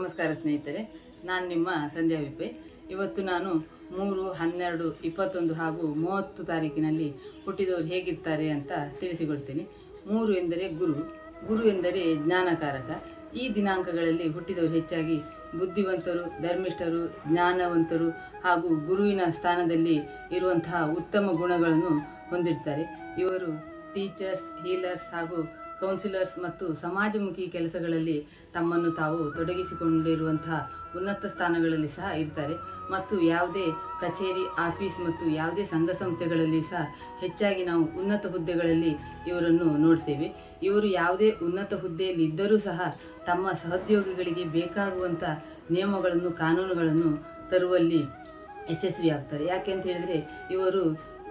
ನಮಸ್ಕಾರ ಸ್ನೇಹಿತರೆ, ನಾನು ನಿಮ್ಮ ಸಂಧ್ಯಾ ವಿಪೆ. ಇವತ್ತು ನಾನು 3, 12, 21 ಹಾಗೂ 30 ತಾರೀಕಿನಲ್ಲಿ ಹುಟ್ಟಿದವರು ಹೇಗಿರ್ತಾರೆ ಅಂತ ತಿಳಿಸಿಕೊಡ್ತೀನಿ. 3 ಎಂದರೆ ಗುರು ಎಂದರೆ ಜ್ಞಾನಕಾರಕ. ಈ ದಿನಾಂಕಗಳಲ್ಲಿ ಹುಟ್ಟಿದವರು ಹೆಚ್ಚಾಗಿ ಬುದ್ಧಿವಂತರು, ಧರ್ಮಿಷ್ಠರು, ಜ್ಞಾನವಂತರು ಹಾಗೂ ಗುರುವಿನ ಸ್ಥಾನದಲ್ಲಿ ಇರುವಂತಹ ಉತ್ತಮ ಗುಣಗಳನ್ನು ಹೊಂದಿರ್ತಾರೆ. ಇವರು ಟೀಚರ್ಸ್, ಹೀಲರ್ಸ್ ಹಾಗೂ ಕೌನ್ಸಿಲರ್ಸ್ ಮತ್ತು ಸಮಾಜಮುಖಿ ಕೆಲಸಗಳಲ್ಲಿ ತಮ್ಮನ್ನು ತಾವು ತೊಡಗಿಸಿಕೊಂಡಿರುವಂತಹ ಉನ್ನತ ಸ್ಥಾನಗಳಲ್ಲಿ ಸಹ ಇರ್ತಾರೆ. ಮತ್ತು ಯಾವುದೇ ಕಚೇರಿ, ಆಫೀಸ್ ಮತ್ತು ಯಾವುದೇ ಸಂಘ ಸಂಸ್ಥೆಗಳಲ್ಲಿ ಸಹ ಹೆಚ್ಚಾಗಿ ನಾವು ಉನ್ನತ ಹುದ್ದೆಗಳಲ್ಲಿ ಇವರನ್ನು ನೋಡ್ತೇವೆ. ಇವರು ಯಾವುದೇ ಉನ್ನತ ಹುದ್ದೆಯಲ್ಲಿ ಇದ್ದರೂ ಸಹ ತಮ್ಮ ಸಹೋದ್ಯೋಗಿಗಳಿಗೆ ಬೇಕಾಗುವಂಥ ನಿಯಮಗಳನ್ನು, ಕಾನೂನುಗಳನ್ನು ತರುವಲ್ಲಿ ಯಶಸ್ವಿಯಾಗ್ತಾರೆ. ಯಾಕೆಂತ ಹೇಳಿದರೆ ಇವರು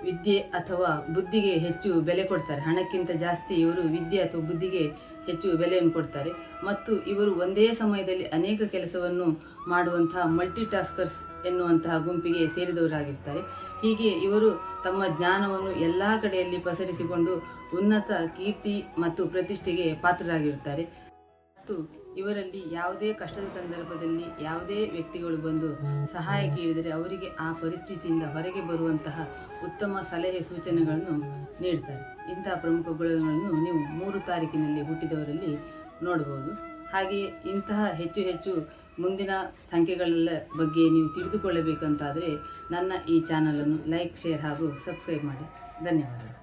ವಿದ್ಯೆ ಅಥವಾ ಬುದ್ಧಿಗೆ ಹೆಚ್ಚು ಬೆಲೆ ಕೊಡ್ತಾರೆ. ಹಣಕ್ಕಿಂತ ಜಾಸ್ತಿ ಇವರು ವಿದ್ಯೆ ಅಥವಾ ಬುದ್ಧಿಗೆ ಹೆಚ್ಚು ಬೆಲೆಯನ್ನು ಕೊಡ್ತಾರೆ. ಮತ್ತು ಇವರು ಒಂದೇ ಸಮಯದಲ್ಲಿ ಅನೇಕ ಕೆಲಸವನ್ನು ಮಾಡುವಂತಹ ಮಲ್ಟಿ ಟಾಸ್ಕರ್ಸ್ ಎನ್ನುವಂತಹ ಗುಂಪಿಗೆ ಸೇರಿದವರಾಗಿರ್ತಾರೆ. ಹೀಗೆ ಇವರು ತಮ್ಮ ಜ್ಞಾನವನ್ನು ಎಲ್ಲ ಕಡೆಯಲ್ಲಿ ಪಸರಿಸಿಕೊಂಡು ಉನ್ನತ ಕೀರ್ತಿ ಮತ್ತು ಪ್ರತಿಷ್ಠೆಗೆ ಪಾತ್ರರಾಗಿರುತ್ತಾರೆ. ಮತ್ತು ಇವರಲ್ಲಿ ಯಾವುದೇ ಕಷ್ಟದ ಸಂದರ್ಭದಲ್ಲಿ ಯಾವುದೇ ವ್ಯಕ್ತಿಗಳು ಬಂದು ಸಹಾಯ ಕೇಳಿದರೆ ಅವರಿಗೆ ಆ ಪರಿಸ್ಥಿತಿಯಿಂದ ಹೊರಗೆ ಬರುವಂತಹ ಉತ್ತಮ ಸಲಹೆ ಸೂಚನೆಗಳನ್ನು ನೀಡ್ತಾರೆ. ಇಂತಹ ಪ್ರಮುಖ ಗುಣಗಳನ್ನು ನೀವು 3 ತಾರೀಕಿನಲ್ಲಿ ಹುಟ್ಟಿದವರಲ್ಲಿ ನೋಡಬಹುದು. ಹಾಗೆಯೇ ಇಂತಹ ಹೆಚ್ಚು ಮುಂದಿನ ಸಂಖ್ಯೆಗಳ ಬಗ್ಗೆ ನೀವು ತಿಳಿದುಕೊಳ್ಳಬೇಕಂತಾದರೆ ನನ್ನ ಈ ಚಾನಲನ್ನು ಲೈಕ್, ಶೇರ್ ಹಾಗೂ ಸಬ್ಸ್ಕ್ರೈಬ್ ಮಾಡಿ. ಧನ್ಯವಾದಗಳು.